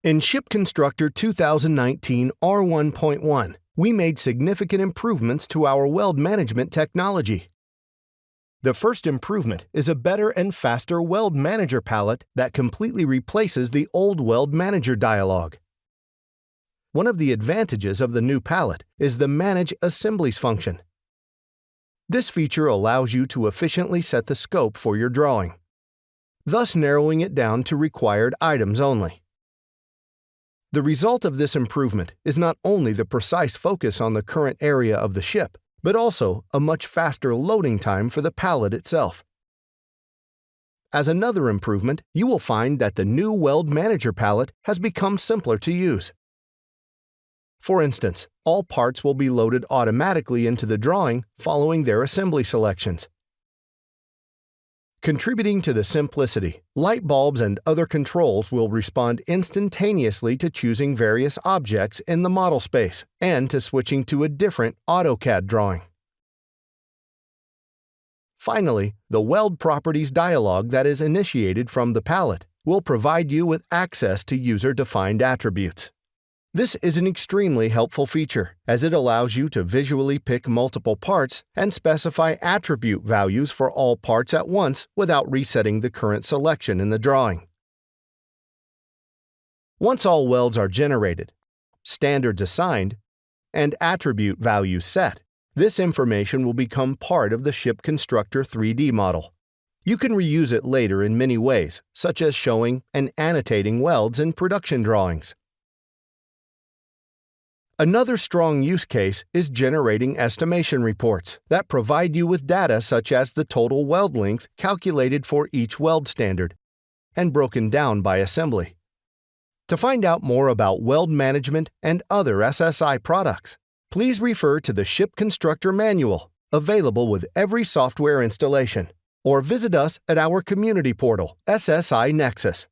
In ShipConstructor 2019 R1.1, we made significant improvements to our weld management technology. The first improvement is a better and faster Weld Manager palette that completely replaces the old Weld Manager dialog. One of the advantages of the new palette is the Manage Assemblies function. This feature allows you to efficiently set the scope for your drawing, thus narrowing it down to required items only. The result of this improvement is not only the precise focus on the current area of the ship, but also a much faster loading time for the palette itself. As another improvement, you will find that the new Weld Manager palette has become simpler to use. For instance, all parts will be loaded automatically into the drawing following their assembly selections. Contributing to the simplicity, light bulbs and other controls will respond instantaneously to choosing various objects in the model space and to switching to a different AutoCAD drawing. Finally, the Weld Properties dialog that is initiated from the palette will provide you with access to user-defined attributes. This is an extremely helpful feature, as it allows you to visually pick multiple parts and specify attribute values for all parts at once without resetting the current selection in the drawing. Once all welds are generated, standards assigned, and attribute values set, this information will become part of the ShipConstructor 3D model. You can reuse it later in many ways, such as showing and annotating welds in production drawings. Another strong use case is generating estimation reports that provide you with data such as the total weld length calculated for each weld standard and broken down by assembly. To find out more about weld management and other SSI products, please refer to the ShipConstructor manual, available with every software installation, or visit us at our community portal, SSI Nexus.